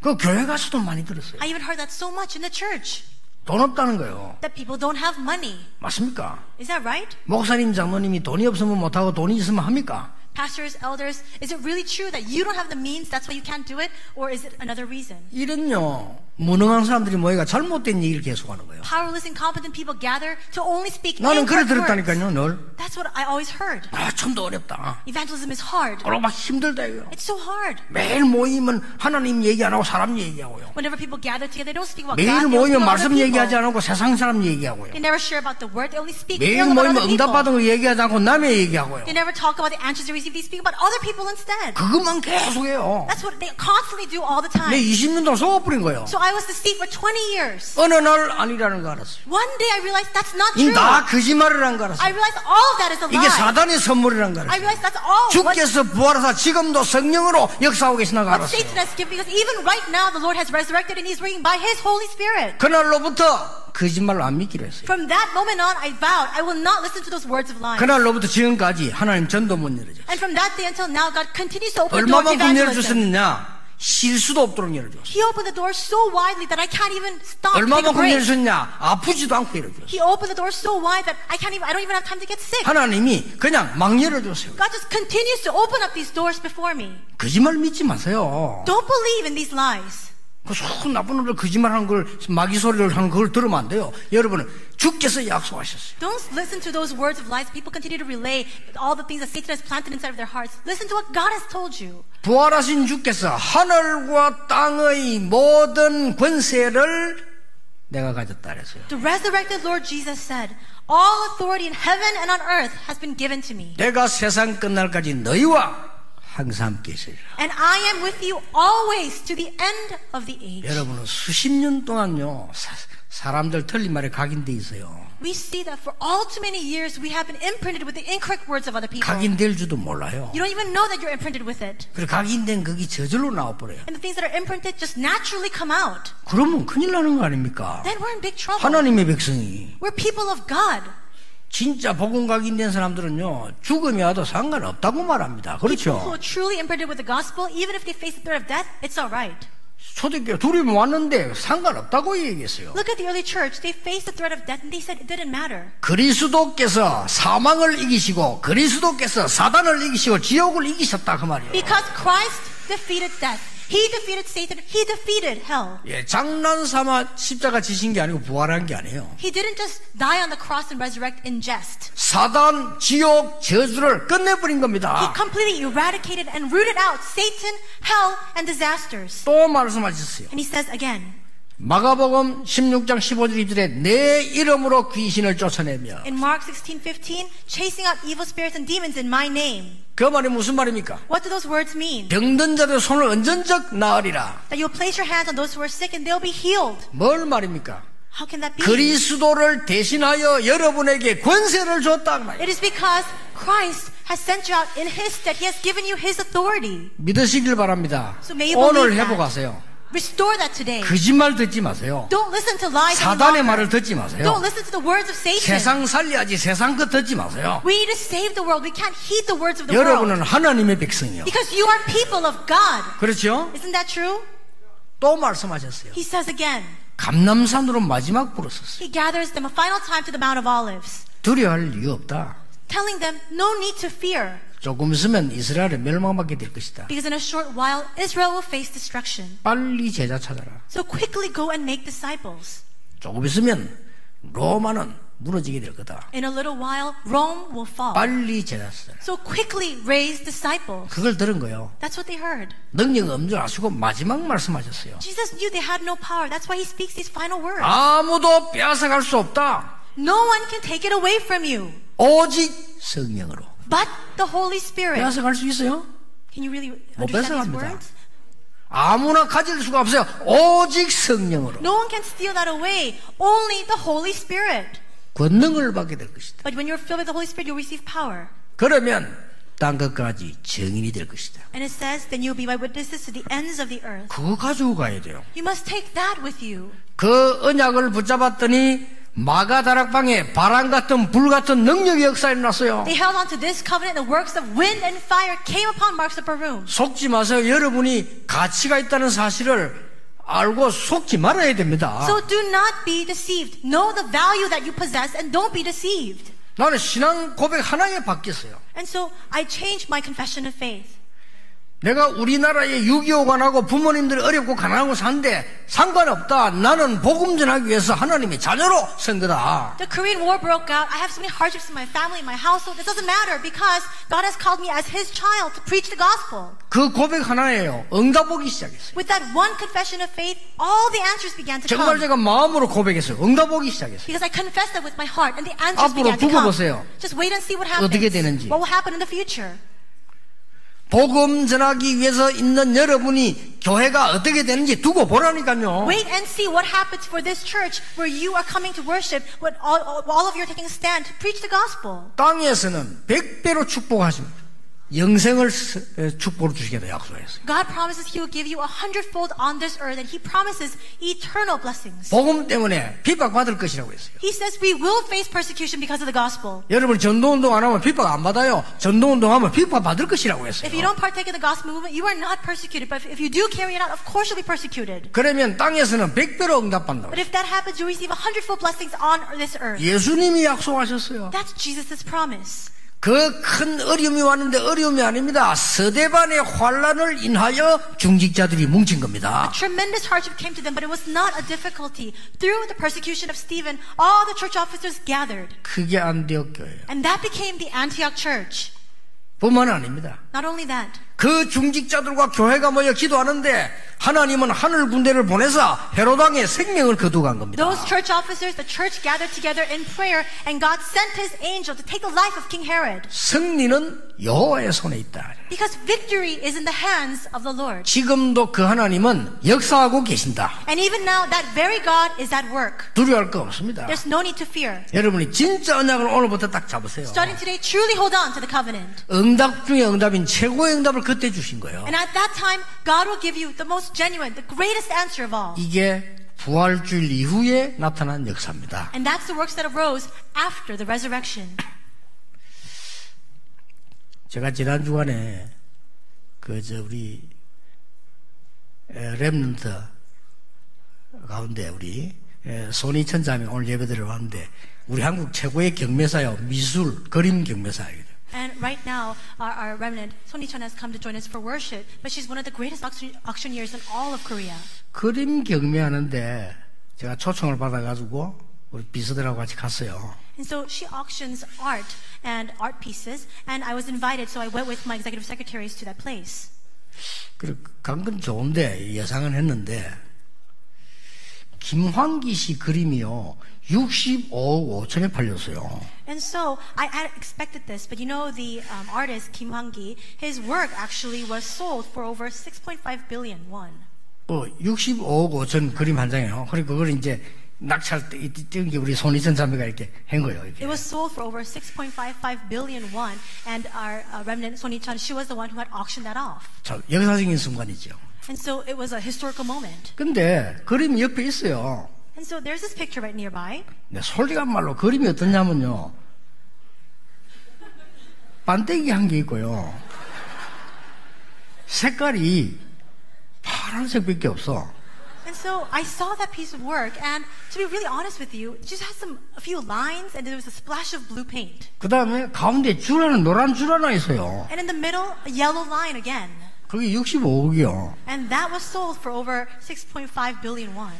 그 교회 가서도 많이 들었어요. I even heard that so much in the church. 돈 없다는 거예요. That people don't have money. 맞습니까? Is that right? 목사님, 장로님이 돈이 없으면 못하고 돈이 있으면 합니까? Pastors, elders, is it really true that you don't have the means, that's why you can't do it? Or is it another reason? 이런요 무능한 사람들이 모여가 잘못된 얘기를 계속하는 거예요. Powerless, incompetent people gather to only speak 나는 그래 incorrect words. 들었다니까요. 늘. That's what I always heard. 참도 어렵다. Evangelism is hard. 막 힘들다 이거요. It's so hard. 매일 모이면 하나님 얘기 안 하고 사람 얘기하고요. Whenever people gather together, they don't speak about 매일 God. They don't 모이면 speak about 말씀 other 얘기하지 people. 않고 세상 사람 얘기하고요. They never share about the word. They only speak 매일 ill about 모이면 other people. 응답받은 거 얘기하지 않고 남의 얘기하고요. They never talk about the answers they receive. They speak about other people instead. 그것만 계속해요. That's what they constantly do all the 내 time. 20년 동안 속아버린 거예요. So I was deceived for 20 years. 어느 날 아니라는 거 알았어요. One day I realized that's not 이 true. 다 거짓말이라는 거 I 알았어요. realized all of that is a 이게 lie. 사단의 선물이라는 거 I 알았어요. realized that's all what 주께서 부활하사 지금도 성령으로 역사하고 계시나 거 알았어요. Satan has given, because even right now the Lord has resurrected and He's bringing by His Holy Spirit. 그날로부터 거짓말을 안 믿기로 했어요. From that moment on, I vowed I will not listen to those words of lies. 그날로부터 지금까지 하나님 전도 문 열어줘. And from that day until now, God continues to open the door to 얼마만큼 evangelism. 열어줬느냐? 쉴 수도 없도록 열어줘. He opened the door so widely that I can't even stop, take a 얼마만큼 break. 열어줬냐? 아프지도 않고 열어줘. He opened the door so wide that I don't even have time to get sick. 하나님이 그냥 막 열어줬어요. God just continues to open up these doors before me. 거짓말 믿지 마세요. Don't believe in these lies. 그 나쁜 놈들 거짓말하는 걸 마귀 소리를 하는 걸 들으면 안 돼요. 여러분은 주께서 약속하셨어요. Don't listen to those words of lies. People continue to relay all the things that Satan has planted inside of their hearts. Listen to what God has told you. 부활하신 주께서 하늘과 땅의 모든 권세를 내가 가졌다 그랬어요. The resurrected Lord Jesus said, all authority in heaven and on earth has been given to me. 내가 세상 끝날까지 너희와 항상 함께 있으리라. And I am with you always to the end of the age. 여러분은 수십 년 동안요 사람들 틀린 말에 각인돼 있어요. We see that for all too many years we have been imprinted with the incorrect words of other people. 각인될 줄도 몰라요. You don't even know that you're imprinted with it. 그리고 각인된 그게 저절로 나와버려요. And the things that are imprinted just naturally come out. 그러면 큰일 나는 거 아닙니까? Then we're in big trouble. 하나님의 백성이 We're people of God. 진짜 복음 각인된 사람들은요 죽음이 와도 상관없다고 말합니다. People who 그렇죠? are truly imprinted with the gospel, even if they face the threat of death, it's all right. 초대교회 둘이 왔는데 상관없다고 얘기했어요. Look at the early church. They faced the threat of death and they said it didn't matter. 그리스도께서 사망을 이기시고 그리스도께서 사단을 이기시고 지옥을 이기셨다 그 말이에요. Because Christ defeated death. He defeated Satan. He defeated hell. 예, 장난삼아 십자가 지신 게 아니고 부활한 게 아니에요. He didn't just die on the cross and resurrect in jest. 사단, 지옥, 저주를 끝내버린 He 겁니다. completely eradicated and rooted out Satan, hell, and disasters. 또 말씀하셨어요. And he says again, 마가복음 16장 15절 2절에 내 이름으로 귀신을 쫓아내며 in Mark 16:15, chasing out evil spirits and demons in my name. 그 말이 무슨 말입니까? What do those words mean? 병든 자들 손을 언전적 나으리라. That you'll place your hands on those who are sick and they'll be healed. 뭘 말입니까? How can that be? 그리스도를 대신하여 여러분에게 권세를 줬다 그 말이에요. It is because Christ has sent you out in His stead. He has given you His authority. 믿으시길 바랍니다. So may you 오늘 believe that. 회복하세요. Restore that today. 거짓말 듣지 마세요. Don't listen to lies any 사단의 longer. 말을 듣지 마세요. Don't listen to the words of Satan. 세상 살려야지 세상 것 듣지 마세요. We need to save the world. We can't heed the words of the world. 여러분은 하나님의 백성이요. Because you are people of God. 그렇죠? Isn't that true? 또 말씀하셨어요. He says again. 감람산으로 마지막 부르셨어요. He gathers them a final time to the Mount of Olives, 두려워할 이유 없다. telling them no need to fear. 조금 있으면 이스라엘은 멸망받게 될 것이다. Because in a short while, Israel will face destruction. 빨리 제자 찾아라. So quickly go and make disciples. 조금 있으면 로마는 무너지게 될 거다. In a little while, Rome will fall. 빨리 제자 찾아라. So quickly raise disciples. 그걸 들은 거예요. That's what they heard. 능력 없는 줄 아시고 마지막 말씀하셨어요. Jesus knew they had no power. That's why he speaks these final words. 아무도 빼앗아갈 수 없다. No one can take it away from you, 오직 성령으로. but the Holy Spirit. 빼앗아갈 수 있어요? Can you really 못 understand these 뺏어갑니다. words? 아무나 가질 수가 없어요. 오직 성령으로. No one can steal that away. Only the Holy Spirit. 권능을 받게 될 것이다. But when you're filled with the Holy Spirit, you'll receive power. 그러면 땅 끝까지 증인이 될 것이다. And it says, then you'll be my witnesses to the ends of the earth. 그거 가지고 가야 돼요. You must take that with you. 그 언약을 붙잡았더니 마가 다락방에 바람 같은 불 같은 능력의 역사가 일어났어요. They held on to this covenant. The works of wind and fire came upon Mark's upper room. 속지 마세요. 여러분이 가치가 있다는 사실을 알고 속지 말아야 됩니다. So do not be deceived. Know the value that you possess and don't be deceived. 나는 신앙 고백 하나에 바뀌었어요. And so I changed my confession of faith. 내가 우리나라에 6.25가 나고 부모님들이 어렵고 가난하고 사는데 상관없다. 나는 복음 전하기 위해서 하나님의 자녀로 선 거다. The Korean War broke out. I have so many hardships in my family, in my household. It doesn't matter because God has called me as His child to preach the gospel. 그 고백 하나예요. 응답 오기 시작했어요. With that one confession of faith, all the answers began to 정말 come. 제가 마음으로 고백했어요. 응답 오기 시작했어요. Because I confessed that with my heart and the answers 앞으로 began to 두고 come. 보세요. Just wait and see what happens. 어떻게 되는지. What will happen in the future? 복음 전하기 위해서 있는 여러분이 교회가 어떻게 되는지 두고 보라니까요. Wait and see what happens for this church where you are coming to worship, when all of you are taking a stand to preach the gospel. 땅에서는 100배로 축복하십니다. 영생을 축복으로 주시겠다 약속했어요. God promises He will give you 100-fold on this earth, and He promises eternal blessings. 복음 때문에 핍박받을 것이라고 했어요. He says we will face persecution because of the gospel. 여러분 전도운동 안 하면 핍박 안 받아요. 전도운동 하면 핍박받을 것이라고 했어요. If you don't partake in the gospel movement, you are not persecuted. But if you do carry it out, of course you'll be persecuted. 그러면 땅에서는 100배로 응답받는다고. But if that happens, you receive 100-fold blessings on this earth. 예수님이 약속하셨어요. That's Jesus' promise. 그 큰 어려움이 왔는데 어려움이 아닙니다. 서대반의 환란을 인하여 중직자들이 뭉친 겁니다. Tremendous hardship came to them, but it was not a difficulty. Through the persecution of Stephen, all the church officers gathered. 그게 안디옥 교회예요. And that became the Antioch church. 뿐만 아닙니다. Not only that, 그 중직자들과 교회가 모여 기도하는데 하나님은 하늘 군대를 보내서 헤롯 왕의 생명을 거두간 겁니다. Those church officers, the church gathered together in prayer, and God sent His angel to take the life of King Herod. 승리는 여호와의 손에 있다. Because victory is in the hands of the Lord. 지금도 그 하나님은 역사하고 계신다. And even now, that very God is at work. 두려워할 거 없습니다. There's no need to fear. 여러분이 진짜 언약을 오늘부터 딱 잡으세요. Starting today, truly hold on to the covenant. 응답 중에 응답인 최고의 응답을 그때 주신 거예요. And at that time, God will give you the most genuine, the greatest answer of all. 이게 부활주일 이후에 나타난 역사입니다. And that's the works that arose after the resurrection. 제가 지난 주간에 우리 렘넌트 가운데 우리 손희천 자매 오늘 예배드리러 왔는데 우리 한국 최고의 경매사요. 미술 그림 경매사예요. And right now, our remnant, Sonny-chan, has come to join us for worship, but she's one of the greatest auctioneers in all of Korea. 그림 경매하는데 제가 초청을 받아가지고 우리 비서들하고 같이 갔어요. And so she auctions art and art pieces, and I was invited, so I went with my executive secretaries to that place. 간 건 좋은데 예상은 했는데 김환기 씨 그림이요 65억 5천에 팔렸어요. And so I had expected this, but you know the artist Kim Hwang-gi, his work actually was sold for over 6.5 billion won. 65억 5천 그림 한 장이에요. 그리고 그걸 이제 낙찰 띄운 게 우리 손희천 자매가 이렇게 한 거예요. 이렇게. It was sold for over 6.55 billion won, and our remnant Sonny-chan, she was the one who had auctioned that off. 자, 역사적인 순간이죠. And so it was a historical moment. 근데 그림이 옆에 있어요. And so there's this picture right nearby. 네, 솔직한 말로 그림이 어떠냐면요. 반대기 한 게 있고요. 색깔이 파란색밖에 없어. And so I saw that piece of work, and to be really honest with you, it just had a few lines, and there was a splash of blue paint. 그 다음에 가운데 줄 하나, 노란 줄 하나 있어요. And in the middle, a yellow line again. 그게 65억이요. And that was sold for over 6.5 billion won.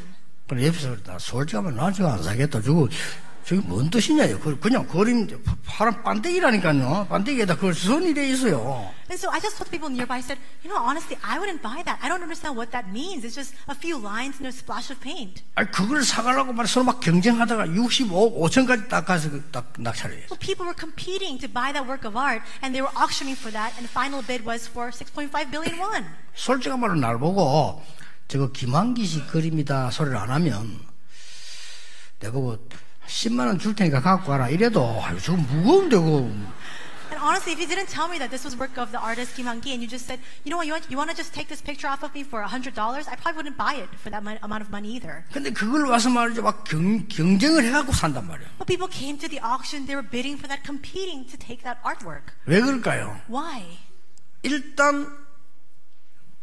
그래, 옆에서 나 솔직하면 나 저거 안 사겠다. 저게 뭔 뜻이냐요. 그냥 그림, 파란 반대기라니까요. 반대기에다 그걸 선이 돼 있어요. And so I just told the people nearby, I said, you know, honestly, I wouldn't buy that. I don't understand what that means. It's just a few lines and a splash of paint. 아니, 그걸 사가려고 말해 서로 막 경쟁하다가 65억 5천까지 딱 가서 딱 낙찰을 했어요. Well, people were competing to buy that work of art, and they were auctioning for that, and the final bid was for 6.5 billion won. 솔직한 말로 날 보고 저거 김한기 씨 그림이다 소리를 안 하면 내가 뭐 10만 원 줄 테니까 갖고 가라 이래도 아유 저거 무거운데 그거. And honestly, if you didn't tell me that this was work of the artist Kim Hwang-gi, and you just said, you know what, you want to just take this picture off of me for $100, I probably wouldn't buy it for that amount of money either. 근데 그걸 와서 말이죠 막 경쟁을 해갖고 산단 말이야. But people came to the auction, they were bidding for that, competing to take that artwork. 왜 그럴까요? Why? 일단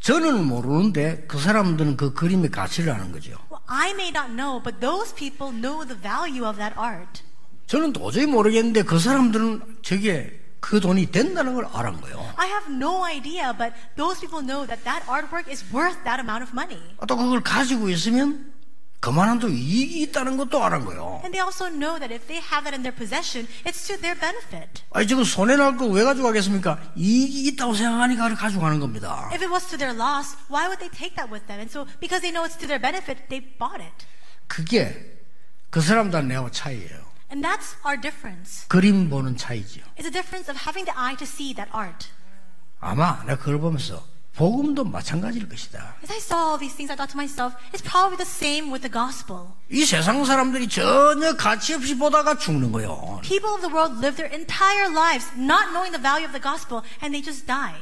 저는 모르는데 그 사람들은 그 그림의 가치를 아는 거죠. Well, I may not know, but those people know the value of that art. 저는 도저히 모르겠는데 그 사람들은 저게 그 돈이 된다는 걸 알은 거예요. I have no idea, but those people know that that artwork is worth that amount of money. 또 그걸 가지고 있으면 그만한 또 이익이 있다는 것도 알은 거예요. And they also know that if they have that in their possession, it's to their benefit. 아니 지금 손해날 거 왜 가져가겠습니까? 이익이 있다고 생각하니까 가져가는 겁니다. If it was to their loss, why would they take that with them? And so, because they know it's to their benefit, they bought it. 그게 그 사람들 내하고 차이예요. And that's our difference. 그림 보는 차이지요. It's a difference of having the eye to see that art. 아마 내가 그걸 보면서 복음도 마찬가지일 것이다. As I saw all these things, I thought to myself, it's probably the same with the gospel. 이 세상 사람들이 전혀 가치 없이 보다가 죽는 거예요. People of the world live their entire lives not knowing the value of the gospel, and they just die.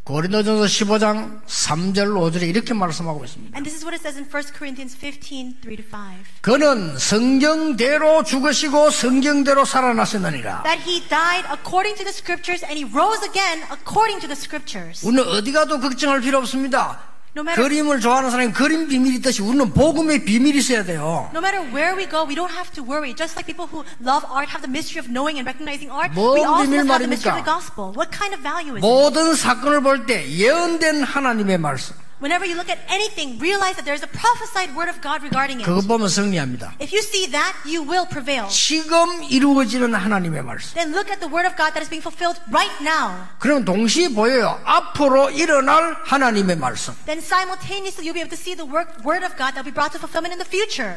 고린도전서 15장 3절 5절에 이렇게 말씀하고 있습니다. And this is what it says in 1 Corinthians 15, 3-5. 그는 성경대로 죽으시고 성경대로 살아나셨느니라. That he died according to the scriptures and he rose again according to the scriptures. 우리는 어디 가도 걱정할 필요 없습니다. No matter, 그림을 좋아하는 사람이 그림 비밀이 있듯이 우리는 복음의 비밀이 있어야 돼요. no matter where we go, we don't have to worry. Just like people who love art have the mystery of knowing and recognizing art, 뭔 we also 비밀 have the mystery of the 말입니까? gospel. What kind of value is it? 모든 사건을 볼 때 예언된 하나님의 말씀. Whenever you look at anything, realize that there is a prophesied word of God regarding it. 그거 보면 승리합니다. If you see that, you will prevail. 지금 이루어지는 하나님의 말씀. Then look at the word of God that is being fulfilled right now. 그럼 동시에 보여요. 앞으로 일어날 하나님의 말씀. Then simultaneously you'll be able to see the word of God that will be brought to fulfillment in the future.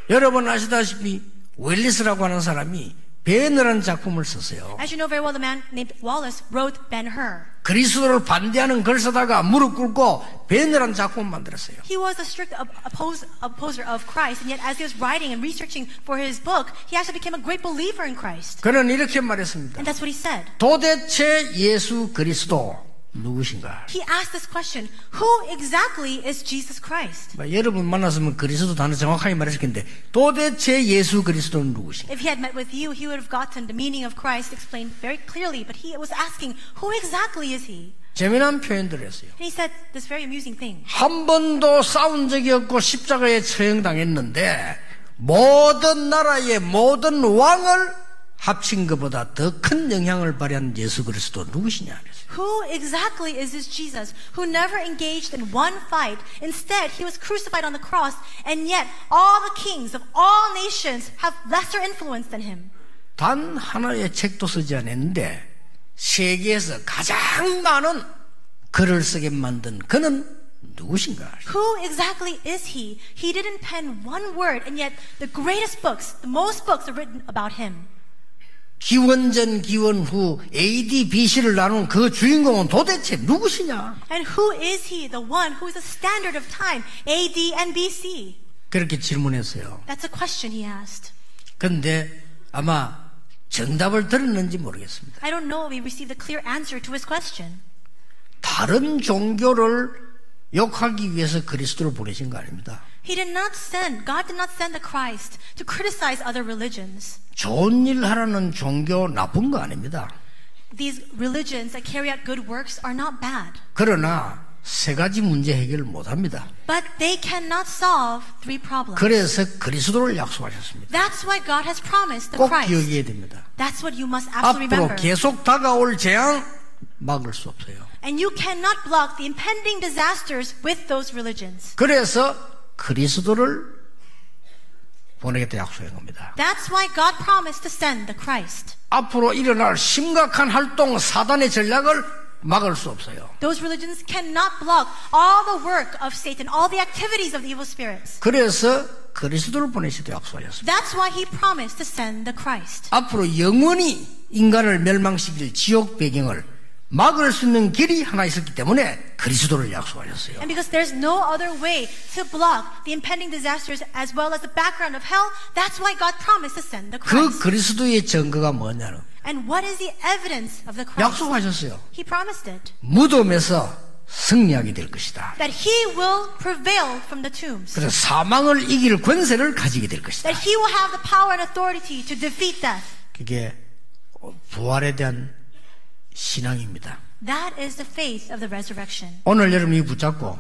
여러분 아시다시피 웰리스라고 하는 사람이 벤허라는 작품을 썼어요. As you know very well, the man named Wallace wrote Ben-Hur. 그리스도를 반대하는 글 쓰다가 무릎 꿇고 벤허라는 작품을 만들었어요. He was a strict opposer of Christ, and yet as he was writing and researching for his book, he actually became a great believer in Christ. 그는 이렇게 말했습니다. And that's what he said. 도대체 예수 그리스도 누구신가? He asked this question, who exactly is Jesus Christ? 여러분 만났으면 그리스도 단어 정확하게 말했을 텐데 도대체 예수 그리스도는 누구신가? If he had met with you, he would have gotten the meaning of Christ explained very clearly, but he was asking, who exactly is he? 재미난 표현들을 했어요. And he said this very amusing thing. 한 번도 싸운 적이 없고 십자가에 처형당했는데 모든 나라의 모든 왕을 합친 것보다 더 큰 영향을 발휘한 예수 그리스도 누구시냐? Who exactly is this Jesus who never engaged in one fight? Instead, he was crucified on the cross, and yet all the kings of all nations have lesser influence than him. 단 하나의 책도 쓰지 않았는데 세계에서 가장 많은 글을 쓰게 만든 그는 누구신가? Who exactly is he? He didn't pen one word, and yet the greatest books, the most books are written about him. 기원전 기원후 AD BC를 나눈 그 주인공은 도대체 누구시냐? And who is he, the one who is the standard of time, AD and BC? 그렇게 질문했어요. That's a question he asked. 그런데 아마 정답을 들었는지 모르겠습니다. I don't know if he received a clear answer to his question. 다른 종교를 욕하기 위해서 그리스도를 보내신 거 아닙니다. God did not send the Christ to criticize other religions. 좋은 일 하라는 종교 나쁜 거 아닙니다. These religions that carry out good works are not bad. 그러나 세 가지 문제 해결을 못합니다. But they cannot solve three problems. 그래서 그리스도를 약속하셨습니다. That's why God has promised the 꼭 Christ. 기억해야 됩니다. That's what you must absolutely 앞으로 remember. 계속 다가올 재앙 막을 수 없어요. And you cannot block the impending disasters with those religions. 그래서 그리스도를 보내겠다 약속한 겁니다. That's why God promised to send the Christ. 앞으로 일어날 심각한 활동 사단의 전략을 막을 수 없어요. Those religions cannot block all the work of Satan, all the activities of the evil spirits. 그래서 그리스도를 보내시되 약속하셨습니다. That's why he promised to send the Christ. 앞으로 영원히 인간을 멸망시킬 지옥 배경을 막을 수 있는 길이 하나 있었기 때문에 그리스도를 약속하셨어요. And because there's no other way to block the impending disasters as well as the background of hell, that's why God promised to send the 그 Christ. 그리스도의 증거가 뭐냐는 And what is the evidence of the Christ? 약속하셨어요. He promised it. 무덤에서 승리하게 될 것이다. That he will prevail from the tombs. 그래서 사망을 이길 권세를 가지게 될 것이다. That he will have the power and authority to defeat death. 그게 부활에 대한 신앙입니다. That is the faith of the resurrection. 오늘 여러분이 붙잡고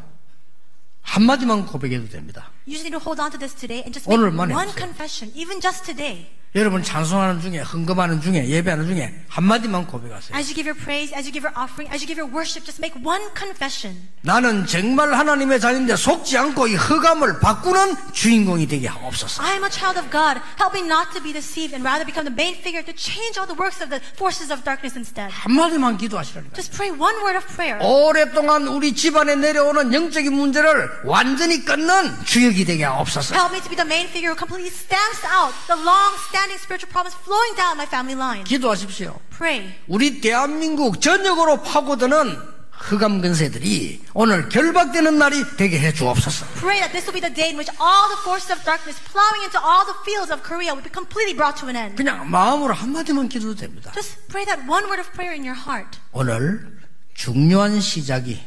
한마디만 고백해도 됩니다. You just need to hold on to this today and just make 오늘만 one 해보세요. confession, even just today. 여러분 찬송하는 중에 헌금하는 중에 예배하는 중에 한마디만 고백하세요. As you give your praise, as you give your offering, as you give your worship, just make one confession. 나는 정말 하나님의 자녀인데 속지 않고 이 흑암을 바꾸는 주인공이 되게 하옵소서. I am a child of God. Help me not to be deceived and rather become the main figure to change all the works of the forces of darkness instead. 한마디만 기도하시라니까. Just pray one word of prayer. 오랫동안 우리 집안에 내려오는 영적인 문제를 완전히 끊는 주역이 되게 하옵소서. Help me to be the main figure who completely stamps out the long-standing spiritual problems flowing down my family line. 기도하십시오. Pray. 우리 대한민국 전역으로 파고드는 흑암 근세들이 오늘 결박되는 날이 되게 해 주옵소서. Pray that this will be the day in which all the forces of darkness plowing into all the fields of Korea will be completely brought to an end. 그냥 마음으로 한마디만 기도도 됩니다. Just pray that one word of prayer in your heart. 오늘 중요한 시작이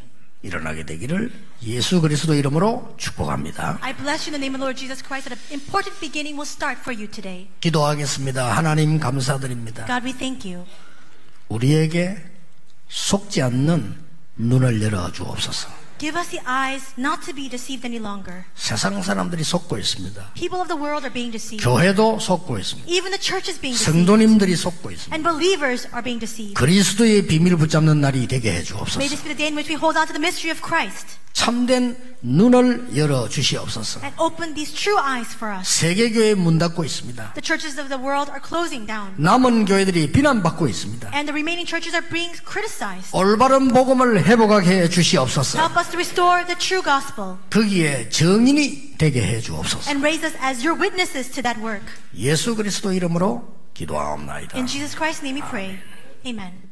일어나게 되기를 예수 그리스도 이름으로 축복합니다. I bless you in the name of the Lord Jesus Christ that an important beginning will start for you today. 기도하겠습니다. 하나님 감사드립니다. God, we thank you. 우리에게 속지 않는 눈을 열어 주옵소서. Give us the eyes not to be deceived any longer. 세상 사람들이 속고 있습니다. People of the world are being deceived. 교회도 속고 있습니다. Even the church is being deceived. 성도님들이 속고 있습니다. And believers are being deceived. 그리스도의 비밀을 붙잡는 날이 되게 해 May 주옵소서. this be the day in which we hold on to the mystery of Christ. 참된 눈을 열어 주시옵소서. and open these true eyes for us. 세계교회 문 닫고 있습니다. The churches of the world are closing down. 남은 교회들이 비난받고 있습니다. And the remaining churches are being criticized. 올바른 복음을 회복하게 해 주시옵소서. Help us to restore the true gospel 거기에 증인이 되게 해 주옵소서. and raise us as your witnesses to that work. 예수 그리스도 이름으로 기도하옵나이다. In Jesus Christ's name we pray. Amen.